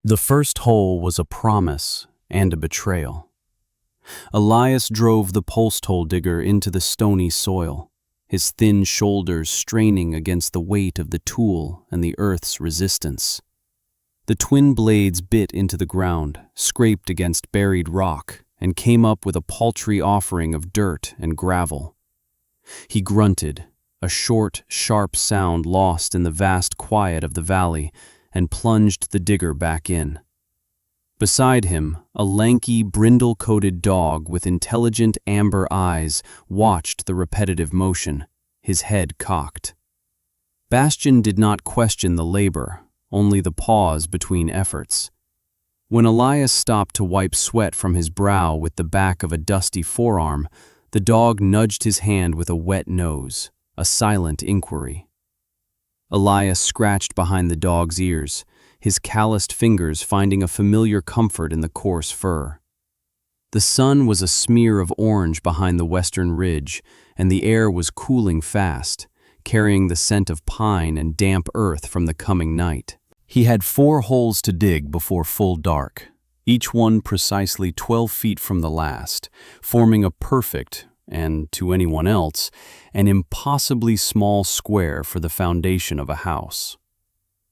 The first hole was a promise and a betrayal. Elias drove the post hole digger into the stony soil, his thin shoulders straining against the weight of the tool and the earth's resistance. The twin blades bit into the ground, scraped against buried rock, and came up with a paltry offering of dirt and gravel. He grunted, a short, sharp sound lost in the vast quiet of the valley, and plunged the digger back in. Beside him, a lanky, brindle-coated dog with intelligent amber eyes watched the repetitive motion, his head cocked. Bastian did not question the labor, only the pause between efforts. When Elias stopped to wipe sweat from his brow with the back of a dusty forearm, the dog nudged his hand with a wet nose, a silent inquiry. Elias scratched behind the dog's ears, his calloused fingers finding a familiar comfort in the coarse fur. The sun was a smear of orange behind the western ridge, and the air was cooling fast, carrying the scent of pine and damp earth from the coming night. He had 4 holes to dig before full dark, each one precisely 12 feet from the last, forming a perfect, and to anyone else, an impossibly small square for the foundation of a house.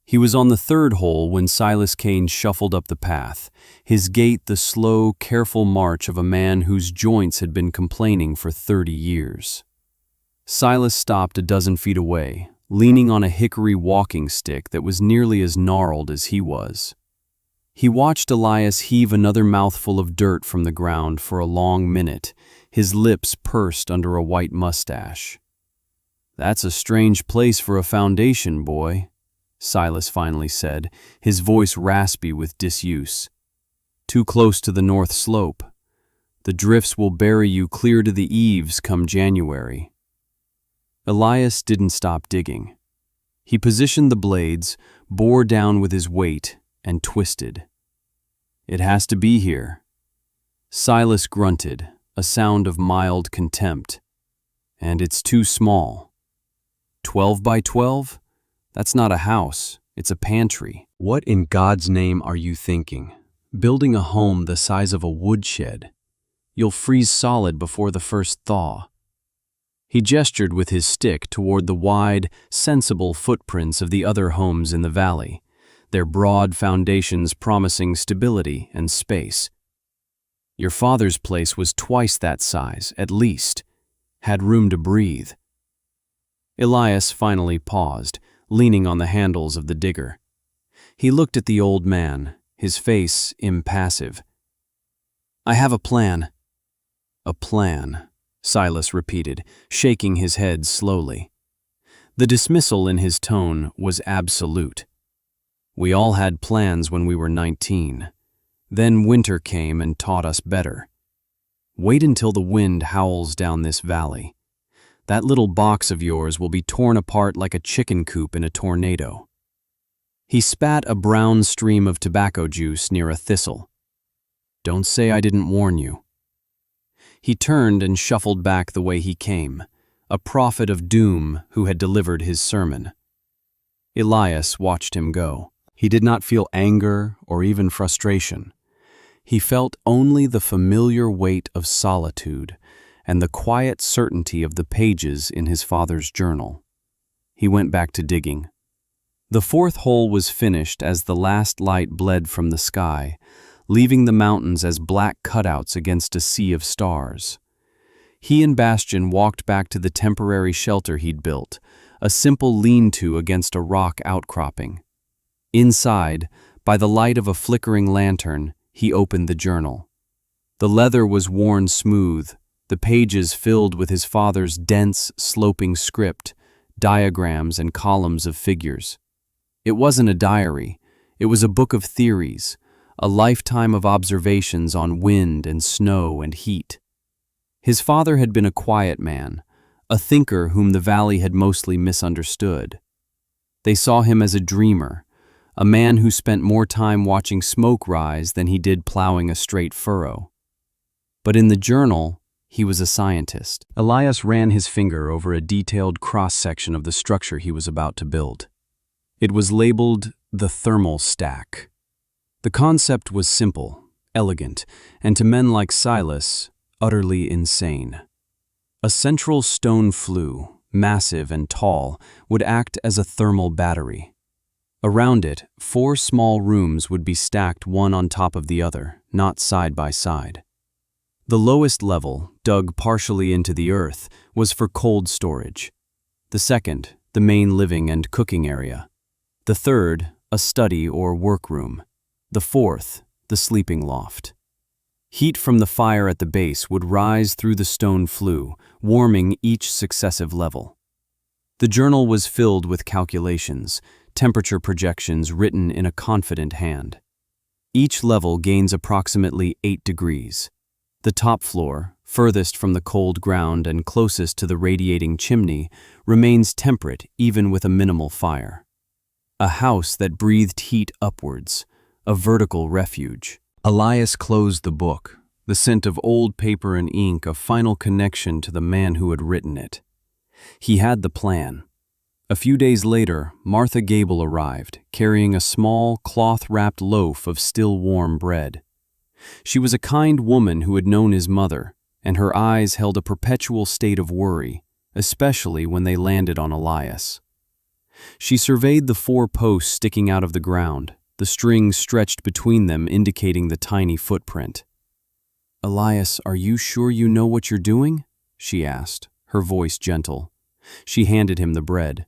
He was on the 3rd hole when Silas Kane shuffled up the path, his gait the slow, careful march of a man whose joints had been complaining for 30 years. Silas stopped a dozen feet away, leaning on a hickory walking stick that was nearly as gnarled as he was. He watched Elias heave another mouthful of dirt from the ground for a long minute, his lips pursed under a white mustache. "That's a strange place for a foundation, boy," Silas finally said, his voice raspy with disuse. "Too close to the north slope. The drifts will bury you clear to the eaves come January." Elias didn't stop digging. He positioned the blades, bore down with his weight, and twisted. "It has to be here." Silas grunted, a sound of mild contempt. "And it's too small. 12 by 12? That's not a house, it's a pantry." "What in God's name are you thinking? Building a home the size of a woodshed. You'll freeze solid before the first thaw." He gestured with his stick toward the wide, sensible footprints of the other homes in the valley, their broad foundations promising stability and space. "Your father's place was twice that size, at least. Had room to breathe." Elias finally paused, leaning on the handles of the digger. He looked at the old man, his face impassive. "I have a plan." "A plan," Silas repeated, shaking his head slowly. The dismissal in his tone was absolute. "We all had plans when we were 19. Then winter came and taught us better. Wait until the wind howls down this valley. That little box of yours will be torn apart like a chicken coop in a tornado." He spat a brown stream of tobacco juice near a thistle. "Don't say I didn't warn you." He turned and shuffled back the way he came, a prophet of doom who had delivered his sermon. Elias watched him go. He did not feel anger or even frustration. He felt only the familiar weight of solitude and the quiet certainty of the pages in his father's journal. He went back to digging. The 4th hole was finished as the last light bled from the sky, leaving the mountains as black cutouts against a sea of stars. He and Bastian walked back to the temporary shelter he'd built, a simple lean-to against a rock outcropping. Inside, by the light of a flickering lantern, he opened the journal. The leather was worn smooth, the pages filled with his father's dense, sloping script, diagrams and columns of figures. It wasn't a diary, it was a book of theories, a lifetime of observations on wind and snow and heat. His father had been a quiet man, a thinker whom the valley had mostly misunderstood. They saw him as a dreamer, a man who spent more time watching smoke rise than he did plowing a straight furrow. But in the journal, he was a scientist. Elias ran his finger over a detailed cross-section of the structure he was about to build. It was labeled the thermal stack. The concept was simple, elegant, and to men like Silas, utterly insane. A central stone flue, massive and tall, would act as a thermal battery. Around it, 4 small rooms would be stacked one on top of the other, not side by side. The lowest level, dug partially into the earth, was for cold storage. The second, the main living and cooking area. The third, a study or workroom. The fourth, the sleeping loft. Heat from the fire at the base would rise through the stone flue, warming each successive level. The journal was filled with calculations, temperature projections written in a confident hand. Each level gains approximately 8 degrees. The top floor, furthest from the cold ground and closest to the radiating chimney, remains temperate even with a minimal fire. A house that breathed heat upwards, a vertical refuge. Elias closed the book, the scent of old paper and ink a final connection to the man who had written it. He had the plan. A few days later, Martha Gable arrived, carrying a small, cloth-wrapped loaf of still warm bread. She was a kind woman who had known his mother, and her eyes held a perpetual state of worry, especially when they landed on Elias. She surveyed the 4 posts sticking out of the ground, the strings stretched between them indicating the tiny footprint. "Elias, are you sure you know what you're doing?" she asked, her voice gentle. She handed him the bread.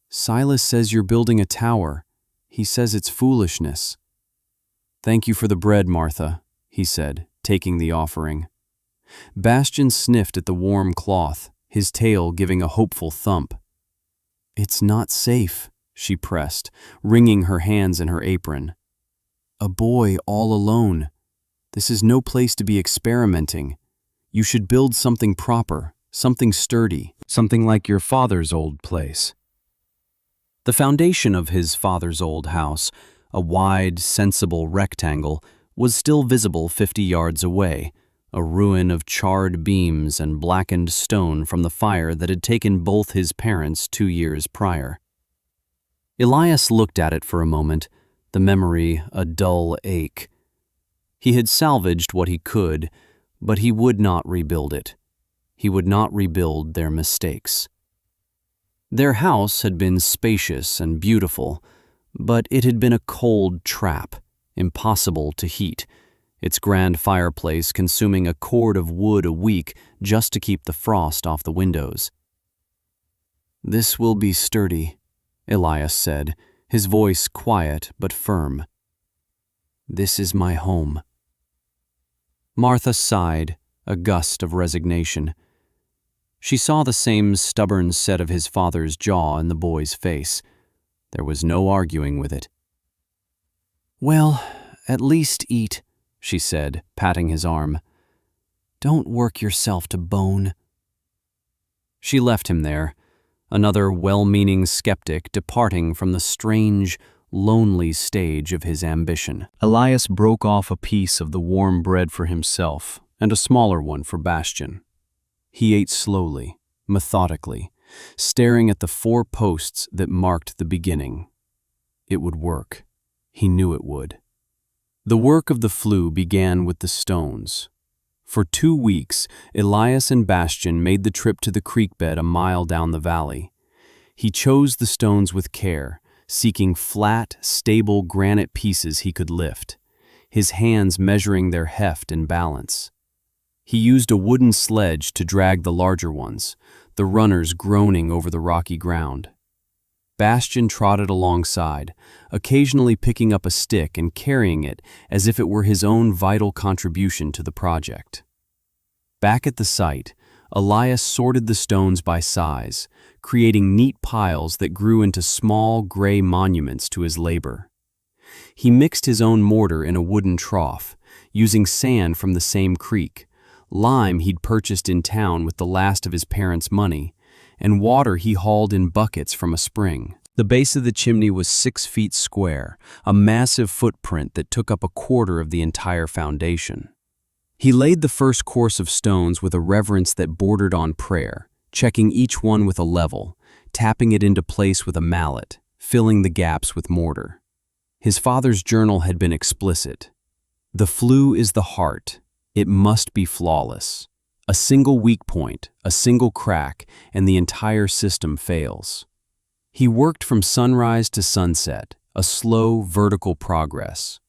"Silas says you're building a tower. He says it's foolishness." "Thank you for the bread, Martha," he said, taking the offering. Bastian sniffed at the warm cloth, his tail giving a hopeful thump. "It's not safe," she pressed, wringing her hands in her apron. "A boy all alone. This is no place to be experimenting. You should build something proper, something sturdy, something like your father's old place." The foundation of his father's old house, a wide, sensible rectangle, was still visible 50 yards away, a ruin of charred beams and blackened stone from the fire that had taken both his parents 2 years prior. Elias looked at it for a moment, the memory a dull ache. He had salvaged what he could, but he would not rebuild it. He would not rebuild their mistakes. Their house had been spacious and beautiful, but it had been a cold trap, impossible to heat, its grand fireplace consuming a cord of wood a week just to keep the frost off the windows. "This will be sturdy," Elias said, his voice quiet but firm. "This is my home." Martha sighed, a gust of resignation. She saw the same stubborn set of his father's jaw in the boy's face. There was no arguing with it. "Well, at least eat," she said, patting his arm. "Don't work yourself to bone." She left him there, another well-meaning skeptic departing from the strange, lonely stage of his ambition. Elias broke off a piece of the warm bread for himself and a smaller one for Bastian. He ate slowly, methodically, staring at the 4 posts that marked the beginning. It would work. He knew it would. The work of the flue began with the stones. For 2 weeks, Elias and Bastian made the trip to the creek bed a mile down the valley. He chose the stones with care, seeking flat, stable granite pieces he could lift, his hands measuring their heft and balance. He used a wooden sledge to drag the larger ones, the runners groaning over the rocky ground. Bastian trotted alongside, occasionally picking up a stick and carrying it as if it were his own vital contribution to the project. Back at the site, Elias sorted the stones by size, creating neat piles that grew into small gray monuments to his labor. He mixed his own mortar in a wooden trough, using sand from the same creek, lime he'd purchased in town with the last of his parents' money, and water he hauled in buckets from a spring. The base of the chimney was 6 feet square, a massive footprint that took up a quarter of the entire foundation. He laid the first course of stones with a reverence that bordered on prayer, checking each one with a level, tapping it into place with a mallet, filling the gaps with mortar. His father's journal had been explicit. The flue is the heart. It must be flawless. A single weak point, a single crack, and the entire system fails. He worked from sunrise to sunset, a slow, vertical progress.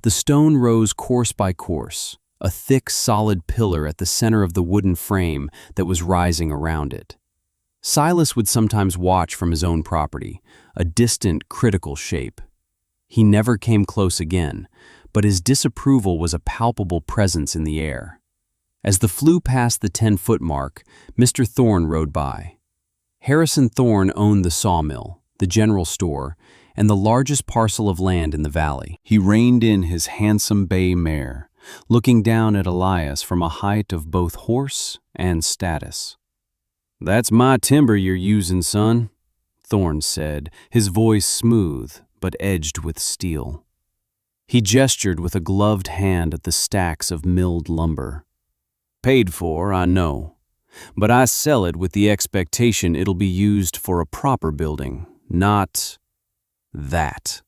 The stone rose course by course, a thick, solid pillar at the center of the wooden frame that was rising around it. Silas would sometimes watch from his own property, a distant, critical shape. He never came close again, but his disapproval was a palpable presence in the air. As the flue passed the 10-foot mark, Mr. Thorne rode by. Harrison Thorne owned the sawmill, the general store, and the largest parcel of land in the valley. He reined in his handsome bay mare, looking down at Elias from a height of both horse and status. "That's my timber you're using, son," Thorne said, his voice smooth but edged with steel. He gestured with a gloved hand at the stacks of milled lumber. "Paid for, I know, but I sell it with the expectation it'll be used for a proper building, not that."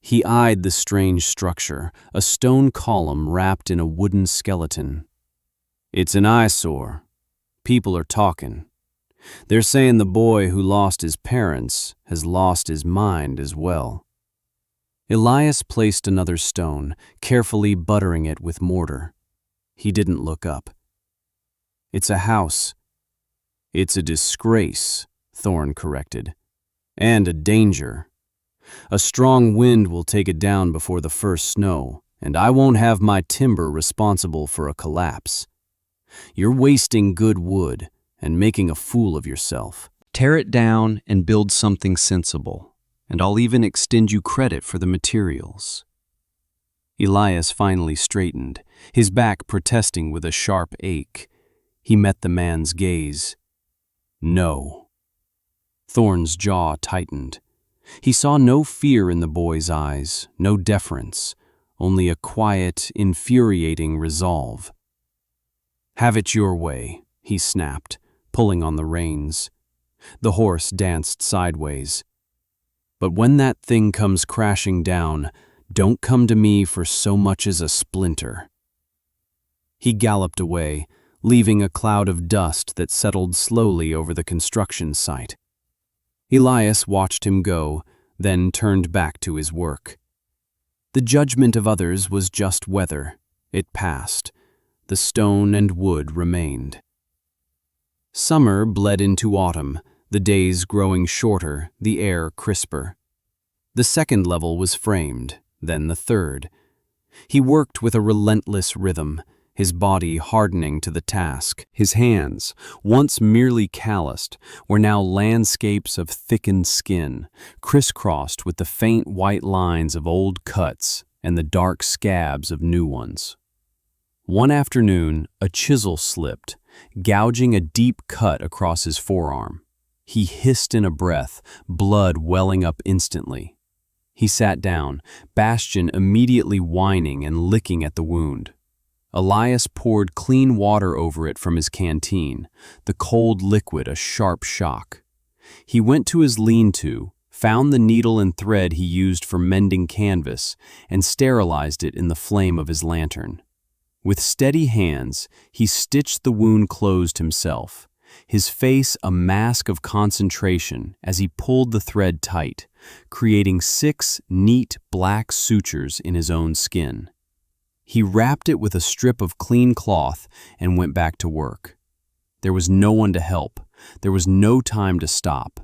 He eyed the strange structure, a stone column wrapped in a wooden skeleton. "It's an eyesore. People are talking. They're saying the boy who lost his parents has lost his mind as well." Elias placed another stone, carefully buttering it with mortar. He didn't look up. "It's a house." "It's a disgrace," Thorne corrected. "And a danger. A strong wind will take it down before the first snow, and I won't have my timber responsible for a collapse. You're wasting good wood and making a fool of yourself. Tear it down and build something sensible, and I'll even extend you credit for the materials." Elias finally straightened, his back protesting with a sharp ache. He met the man's gaze. "No." Thorne's jaw tightened. He saw no fear in the boy's eyes, no deference, only a quiet, infuriating resolve. "Have it your way," he snapped, pulling on the reins. The horse danced sideways. "But when that thing comes crashing down, don't come to me for so much as a splinter." He galloped away, leaving a cloud of dust that settled slowly over the construction site. Elias watched him go, then turned back to his work. The judgment of others was just weather. It passed. The stone and wood remained. Summer bled into autumn, the days growing shorter, the air crisper. The second level was framed, then the third. He worked with a relentless rhythm, his body hardening to the task. His hands, once merely calloused, were now landscapes of thickened skin, crisscrossed with the faint white lines of old cuts and the dark scabs of new ones. One afternoon, a chisel slipped, gouging a deep cut across his forearm. He hissed in a breath, blood welling up instantly. He sat down, Bastian immediately whining and licking at the wound. Elias poured clean water over it from his canteen, the cold liquid a sharp shock. He went to his lean-to, found the needle and thread he used for mending canvas, and sterilized it in the flame of his lantern. With steady hands, he stitched the wound closed himself, his face a mask of concentration as he pulled the thread tight, creating 6 neat black sutures in his own skin. He wrapped it with a strip of clean cloth and went back to work. There was no one to help. There was no time to stop.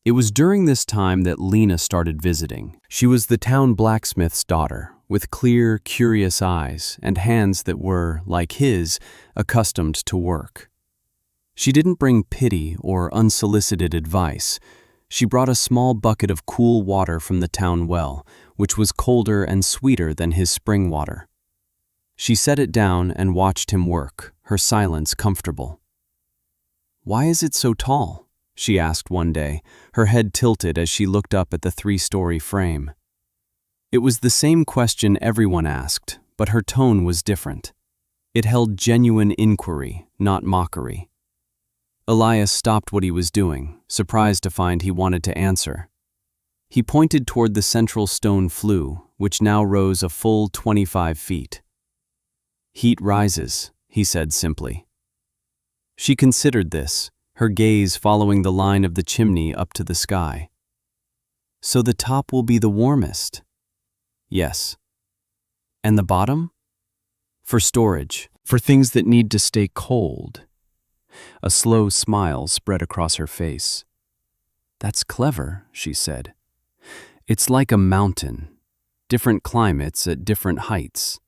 It was during this time that Lena started visiting. She was the town blacksmith's daughter, with clear, curious eyes and hands that were, like his, accustomed to work. She didn't bring pity or unsolicited advice. She brought a small bucket of cool water from the town well, which was colder and sweeter than his spring water. She set it down and watched him work, her silence comfortable. "Why is it so tall?" she asked one day, her head tilted as she looked up at the 3-story frame. It was the same question everyone asked, but her tone was different. It held genuine inquiry, not mockery. Elias stopped what he was doing, surprised to find he wanted to answer. He pointed toward the central stone flue, which now rose a full 25 feet. "Heat rises," he said simply. She considered this, her gaze following the line of the chimney up to the sky. "So the top will be the warmest?" "Yes." "And the bottom?" "For storage, for things that need to stay cold." A slow smile spread across her face. "That's clever," she said. "It's like a mountain, different climates at different heights."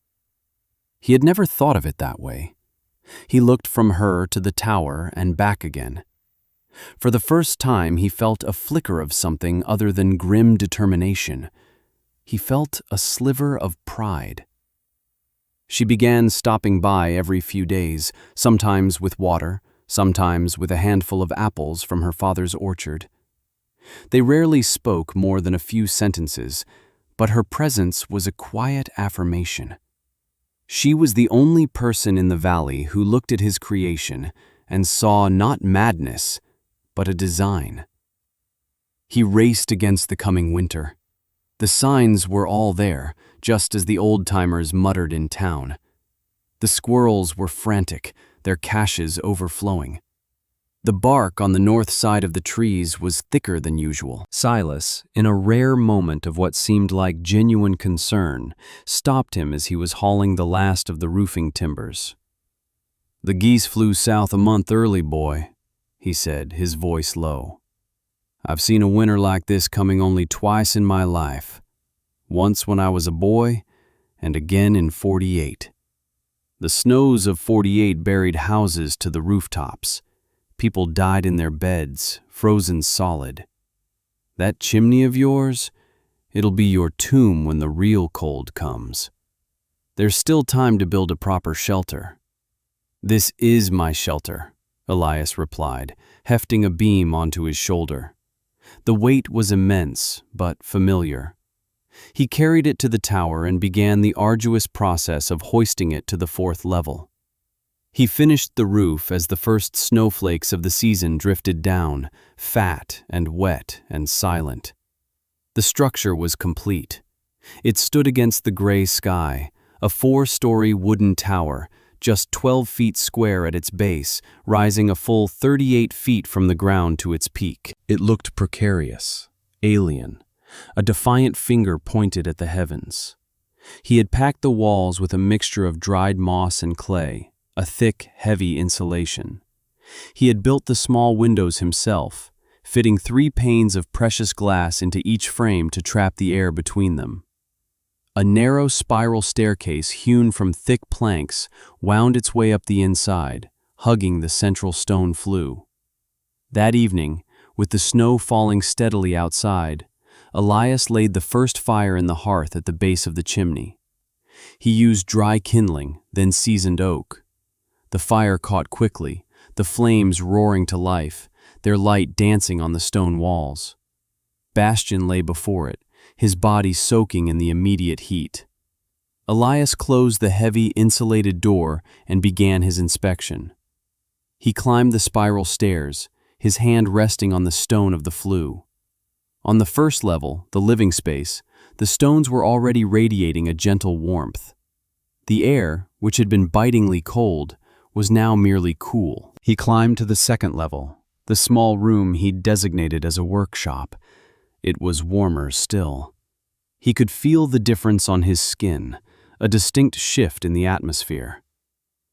He had never thought of it that way. He looked from her to the tower and back again. For the first time, he felt a flicker of something other than grim determination. He felt a sliver of pride. She began stopping by every few days, sometimes with water, sometimes with a handful of apples from her father's orchard. They rarely spoke more than a few sentences, but her presence was a quiet affirmation. She was the only person in the valley who looked at his creation and saw not madness, but a design. He raced against the coming winter. The signs were all there, just as the old-timers muttered in town. The squirrels were frantic, their caches overflowing. The bark on the north side of the trees was thicker than usual. Silas, in a rare moment of what seemed like genuine concern, stopped him as he was hauling the last of the roofing timbers. "The geese flew south a month early, boy," he said, his voice low. "I've seen a winter like this coming only twice in my life. Once when I was a boy, and again in 48. The snows of 48 buried houses to the rooftops. People died in their beds, frozen solid. That chimney of yours, it'll be your tomb when the real cold comes. There's still time to build a proper shelter." "This is my shelter," Elias replied, hefting a beam onto his shoulder. The weight was immense, but familiar. He carried it to the tower and began the arduous process of hoisting it to the 4th level. He finished the roof as the first snowflakes of the season drifted down, fat and wet and silent. The structure was complete. It stood against the gray sky, a 4-story wooden tower, just 12 feet square at its base, rising a full 38 feet from the ground to its peak. It looked precarious, alien. A defiant finger pointed at the heavens. He had packed the walls with a mixture of dried moss and clay, a thick, heavy insulation. He had built the small windows himself, fitting 3 panes of precious glass into each frame to trap the air between them. A narrow spiral staircase hewn from thick planks wound its way up the inside, hugging the central stone flue. That evening, with the snow falling steadily outside, Elias laid the first fire in the hearth at the base of the chimney. He used dry kindling, then seasoned oak. The fire caught quickly, the flames roaring to life, their light dancing on the stone walls. Bastian lay before it, his body soaking in the immediate heat. Elias closed the heavy, insulated door and began his inspection. He climbed the spiral stairs, his hand resting on the stone of the flue. On the first level, the living space, the stones were already radiating a gentle warmth. The air, which had been bitingly cold, was now merely cool. He climbed to the second level, the small room he'd designated as a workshop. It was warmer still. He could feel the difference on his skin, a distinct shift in the atmosphere.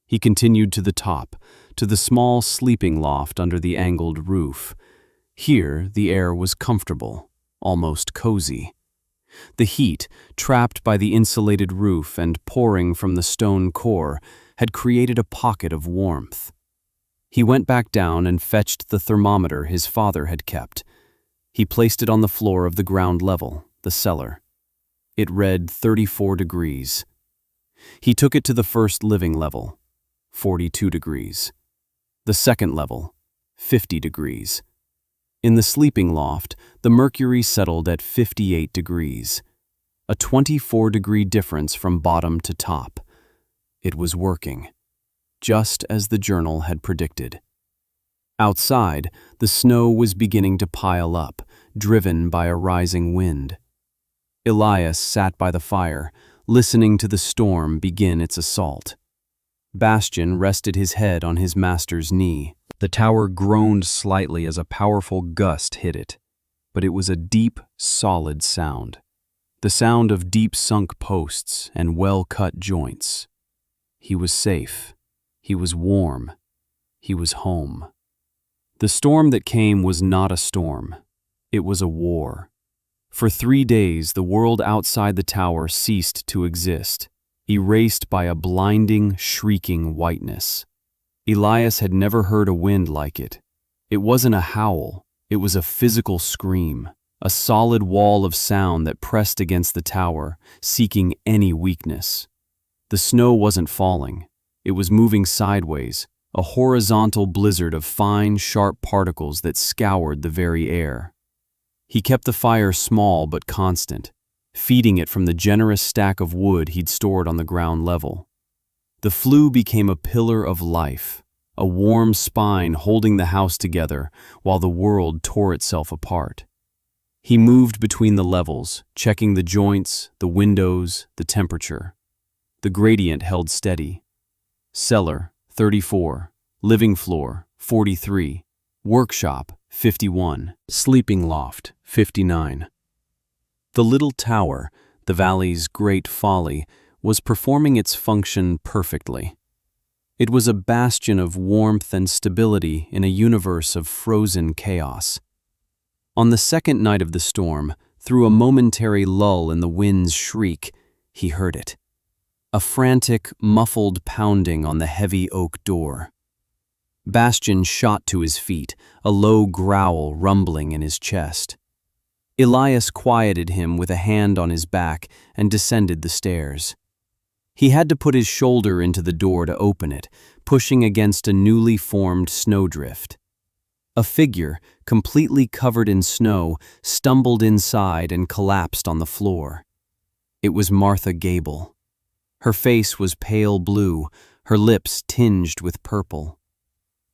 He continued to the top, to the small sleeping loft under the angled roof. Here, the air was comfortable, almost cozy. The heat, trapped by the insulated roof and pouring from the stone core, had created a pocket of warmth. He went back down and fetched the thermometer his father had kept. He placed it on the floor of the ground level, the cellar. It read 34 degrees. He took it to the first living level, 42 degrees. The second level, 50 degrees. In the sleeping loft, the mercury settled at 58 degrees, a 24-degree difference from bottom to top. It was working, just as the journal had predicted. Outside, the snow was beginning to pile up, driven by a rising wind. Elias sat by the fire, listening to the storm begin its assault. Bastian rested his head on his master's knee. The tower groaned slightly as a powerful gust hit it, but it was a deep, solid sound. The sound of deep-sunk posts and well-cut joints. He was safe. He was warm. He was home. The storm that came was not a storm. It was a war. For 3 days, the world outside the tower ceased to exist, erased by a blinding, shrieking whiteness. Elias had never heard a wind like it. It wasn't a howl. It was a physical scream, a solid wall of sound that pressed against the tower, seeking any weakness. The snow wasn't falling. It was moving sideways, a horizontal blizzard of fine, sharp particles that scoured the very air. He kept the fire small but constant, feeding it from the generous stack of wood he'd stored on the ground level. The flue became a pillar of life, a warm spine holding the house together while the world tore itself apart. He moved between the levels, checking the joints, the windows, the temperature. The gradient held steady. Cellar, 34. Living floor, 43. Workshop, 51. Sleeping loft, 59. The little tower, the valley's great folly, was performing its function perfectly. It was a bastion of warmth and stability in a universe of frozen chaos. On the second night of the storm, through a momentary lull in the wind's shriek, he heard it. A frantic, muffled pounding on the heavy oak door. Bastian shot to his feet, a low growl rumbling in his chest. Elias quieted him with a hand on his back and descended the stairs. He had to put his shoulder into the door to open it, pushing against a newly formed snowdrift. A figure, completely covered in snow, stumbled inside and collapsed on the floor. It was Martha Gable. Her face was pale blue, her lips tinged with purple.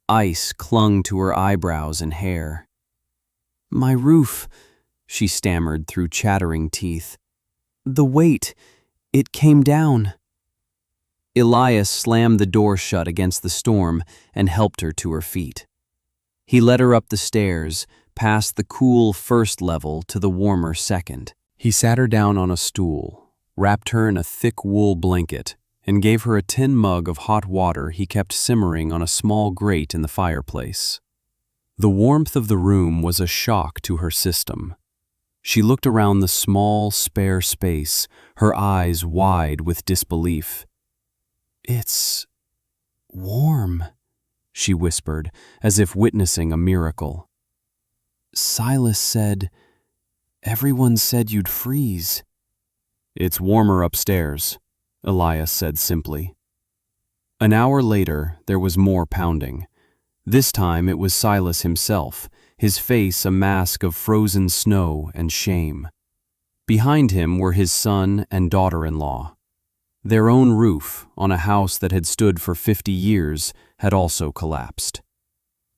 Ice clung to her eyebrows and hair. "My roof," she stammered through chattering teeth. "The weight, it came down." Elias slammed the door shut against the storm and helped her to her feet. He led her up the stairs, past the cool first level to the warmer second. He sat her down on a stool, wrapped her in a thick wool blanket, and gave her a tin mug of hot water he kept simmering on a small grate in the fireplace. The warmth of the room was a shock to her system. She looked around the small, spare space, her eyes wide with disbelief. "It's warm," she whispered, as if witnessing a miracle. "Silas said, everyone said you'd freeze." "It's warmer upstairs," Elias said simply. An hour later, there was more pounding. This time it was Silas himself, his face a mask of frozen snow and shame. Behind him were his son and daughter-in-law. Their own roof, on a house that had stood for 50 years, had also collapsed.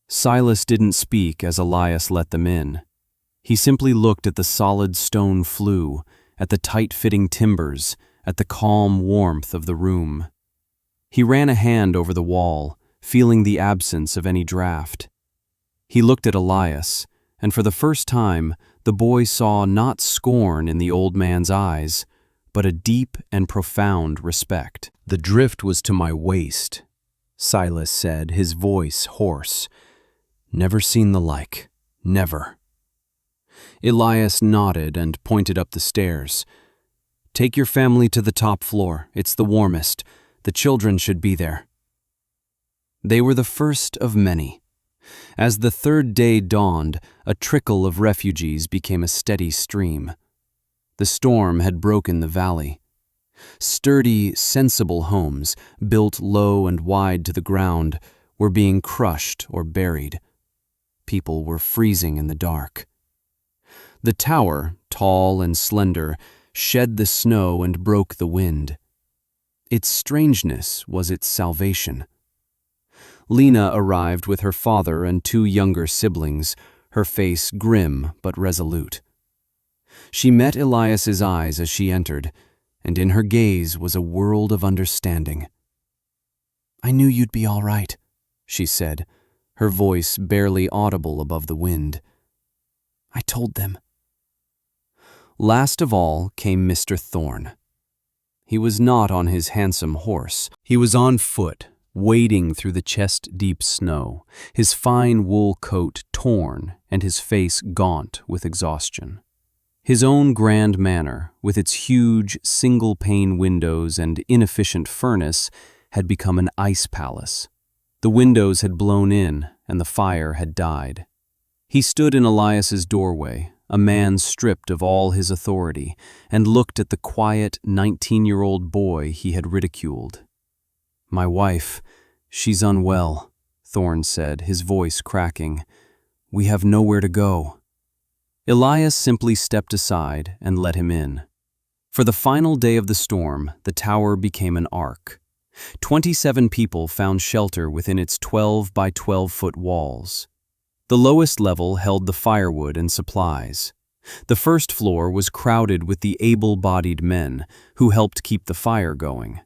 Silas didn't speak as Elias let them in. He simply looked at the solid stone flue, at the tight-fitting timbers, at the calm warmth of the room. He ran a hand over the wall, feeling the absence of any draft. He looked at Elias, and for the first time, the boy saw not scorn in the old man's eyes, but a deep and profound respect. "The drift was to my waist," Silas said, his voice hoarse. "Never seen the like. Never." Elias nodded and pointed up the stairs. "Take your family to the top floor. It's the warmest. The children should be there." They were the first of many. As the third day dawned, a trickle of refugees became a steady stream. The storm had broken the valley. Sturdy, sensible homes, built low and wide to the ground, were being crushed or buried. People were freezing in the dark. The tower, tall and slender, shed the snow and broke the wind. Its strangeness was its salvation. Lena arrived with her father and two younger siblings, her face grim but resolute. She met Elias's eyes as she entered, and in her gaze was a world of understanding. "I knew you'd be all right," she said, her voice barely audible above the wind. "I told them." Last of all came Mr. Thorne. He was not on his handsome horse. He was on foot, wading through the chest-deep snow, his fine wool coat torn and his face gaunt with exhaustion. His own grand manor, with its huge, single-pane windows and inefficient furnace, had become an ice palace. The windows had blown in, and the fire had died. He stood in Elias's doorway, a man stripped of all his authority, and looked at the quiet 19-year-old boy he had ridiculed. "My wife, she's unwell," Thorne said, his voice cracking. "We have nowhere to go." Elias simply stepped aside and let him in. For the final day of the storm, the tower became an ark. 27 people found shelter within its 12 by 12-foot walls. The lowest level held the firewood and supplies. The first floor was crowded with the able-bodied men who helped keep the fire going.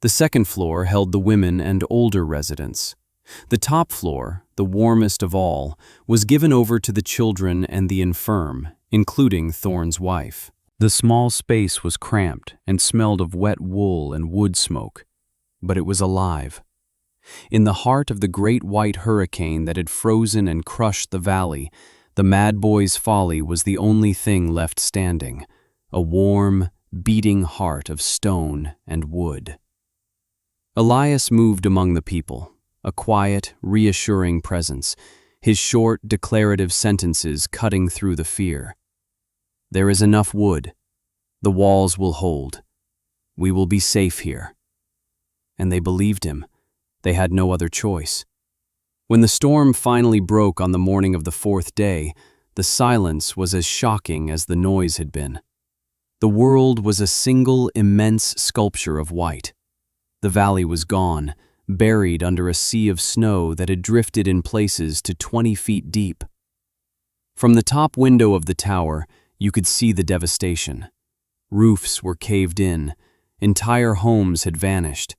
The second floor held the women and older residents. The top floor, the warmest of all, was given over to the children and the infirm, including Thorne's wife. The small space was cramped and smelled of wet wool and wood smoke, but it was alive. In the heart of the great white hurricane that had frozen and crushed the valley, the Mad Boy's Folly was the only thing left standing, a warm, beating heart of stone and wood. Elias moved among the people, a quiet, reassuring presence, his short, declarative sentences cutting through the fear. "There is enough wood. The walls will hold. We will be safe here." And they believed him. They had no other choice. When the storm finally broke on the morning of the fourth day, the silence was as shocking as the noise had been. The world was a single, immense sculpture of white. The valley was gone, buried under a sea of snow that had drifted in places to 20 feet deep. From the top window of the tower, you could see the devastation. Roofs were caved in. Entire homes had vanished.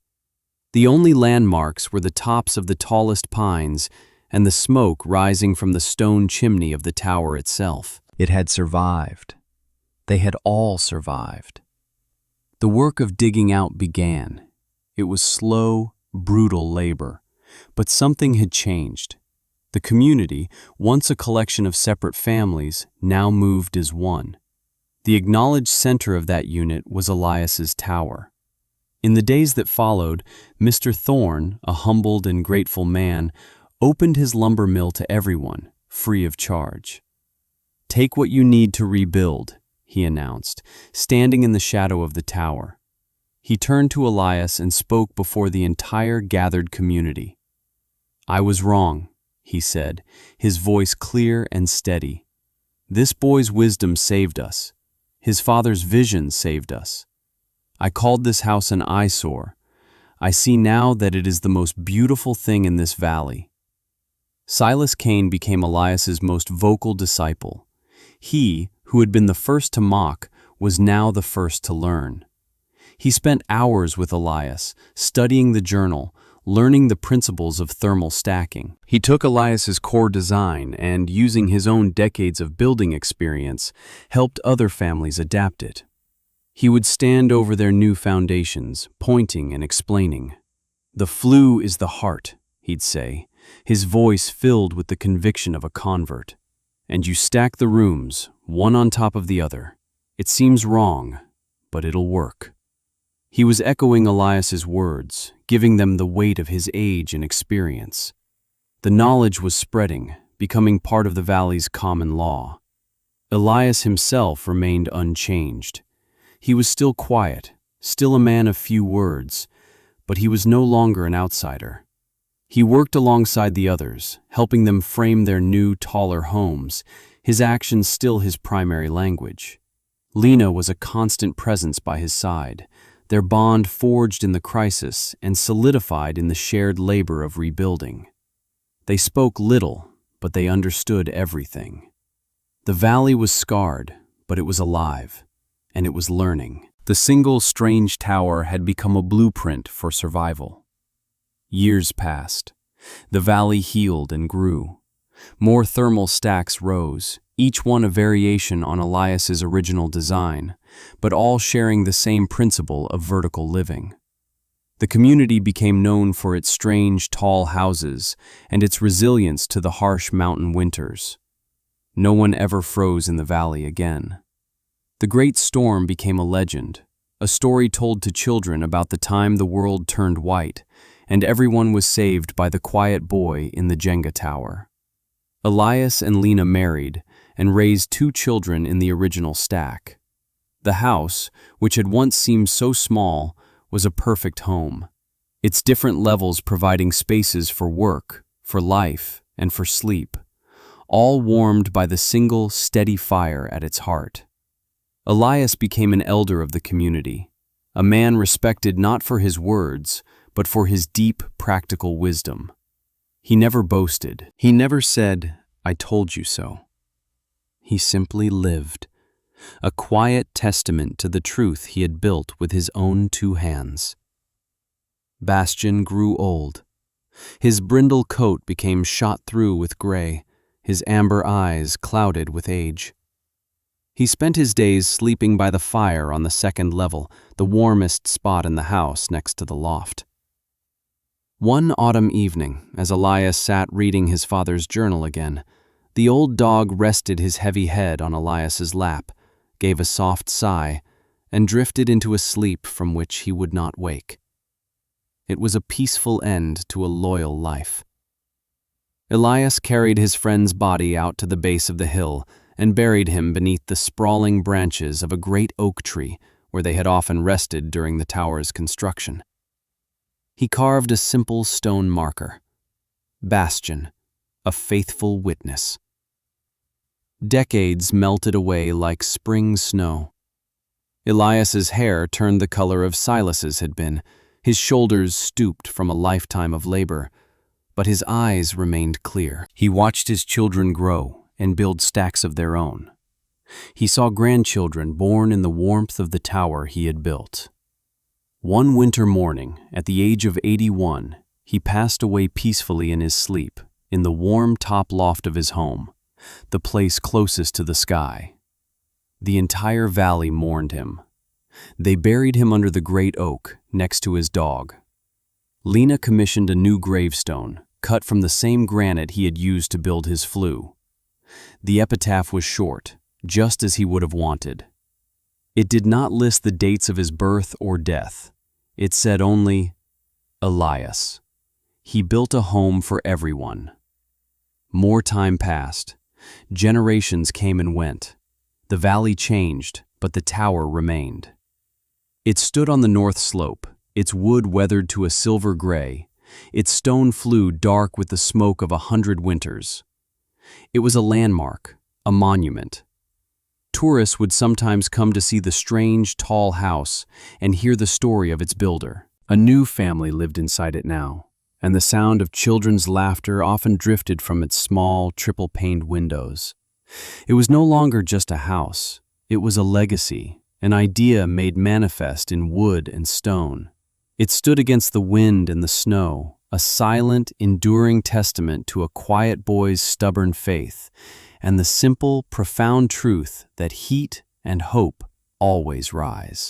The only landmarks were the tops of the tallest pines and the smoke rising from the stone chimney of the tower itself. It had survived. They had all survived. The work of digging out began. It was slow, brutal labor, but something had changed. The community, once a collection of separate families, now moved as one. The acknowledged center of that unit was Elias's tower. In the days that followed, Mr. Thorne, a humbled and grateful man, opened his lumber mill to everyone, free of charge. "Take what you need to rebuild," he announced, standing in the shadow of the tower. He turned to Elias and spoke before the entire gathered community. "I was wrong," he said, his voice clear and steady. "This boy's wisdom saved us. His father's vision saved us. I called this house an eyesore. I see now that it is the most beautiful thing in this valley." Silas Kane became Elias's most vocal disciple. He, who had been the first to mock, was now the first to learn. He spent hours with Elias, studying the journal, learning the principles of thermal stacking. He took Elias's core design and, using his own decades of building experience, helped other families adapt it. He would stand over their new foundations, pointing and explaining. "The flue is the heart," he'd say, his voice filled with the conviction of a convert. "And you stack the rooms, one on top of the other. It seems wrong, but it'll work." He was echoing Elias's words, giving them the weight of his age and experience. The knowledge was spreading, becoming part of the valley's common law. Elias himself remained unchanged. He was still quiet, still a man of few words, but he was no longer an outsider. He worked alongside the others, helping them frame their new, taller homes, his actions still his primary language. Lena was a constant presence by his side, their bond forged in the crisis and solidified in the shared labor of rebuilding. They spoke little, but they understood everything. The valley was scarred, but it was alive, and it was learning. The single strange tower had become a blueprint for survival. Years passed. The valley healed and grew. More thermal stacks rose, each one a variation on Elias's original design, but all sharing the same principle of vertical living. The community became known for its strange, tall houses and its resilience to the harsh mountain winters. No one ever froze in the valley again. The Great Storm became a legend, a story told to children about the time the world turned white, and everyone was saved by the quiet boy in the Jenga tower. Elias and Lena married and raised 2 children in the original stack. The house, which had once seemed so small, was a perfect home, its different levels providing spaces for work, for life, and for sleep, all warmed by the single, steady fire at its heart. Elias became an elder of the community, a man respected not for his words, but for his deep, practical wisdom. He never boasted. He never said, "I told you so." He simply lived, a quiet testament to the truth he had built with his own 2 hands. Bastian grew old. His brindle coat became shot through with gray, his amber eyes clouded with age. He spent his days sleeping by the fire on the 2nd level, the warmest spot in the house next to the loft. One autumn evening, as Elias sat reading his father's journal again, the old dog rested his heavy head on Elias's lap, gave a soft sigh, and drifted into a sleep from which he would not wake. It was a peaceful end to a loyal life. Elias carried his friend's body out to the base of the hill and buried him beneath the sprawling branches of a great oak tree where they had often rested during the tower's construction. He carved a simple stone marker, Bastian, a faithful witness. Decades melted away like spring snow. Elias's hair turned the color of Silas's had been, his shoulders stooped from a lifetime of labor, but his eyes remained clear. He watched his children grow and build stacks of their own. He saw grandchildren born in the warmth of the tower he had built. One winter morning, at the age of 81, he passed away peacefully in his sleep, in the warm top loft of his home, the place closest to the sky. The entire valley mourned him. They buried him under the great oak, next to his dog. Lena commissioned a new gravestone, cut from the same granite he had used to build his flue. The epitaph was short, just as he would have wanted. It did not list the dates of his birth or death. It said only, Elias. He built a home for everyone. More time passed. Generations came and went. The valley changed, but the tower remained. It stood on the north slope, its wood weathered to a silver gray, its stone flue dark with the smoke of 100 winters. It was a landmark, a monument. Tourists would sometimes come to see the strange, tall house and hear the story of its builder. A new family lived inside it now, and the sound of children's laughter often drifted from its small, triple-paned windows. It was no longer just a house. It was a legacy, an idea made manifest in wood and stone. It stood against the wind and the snow, a silent, enduring testament to a quiet boy's stubborn faith, and the simple, profound truth that heat and hope always rise.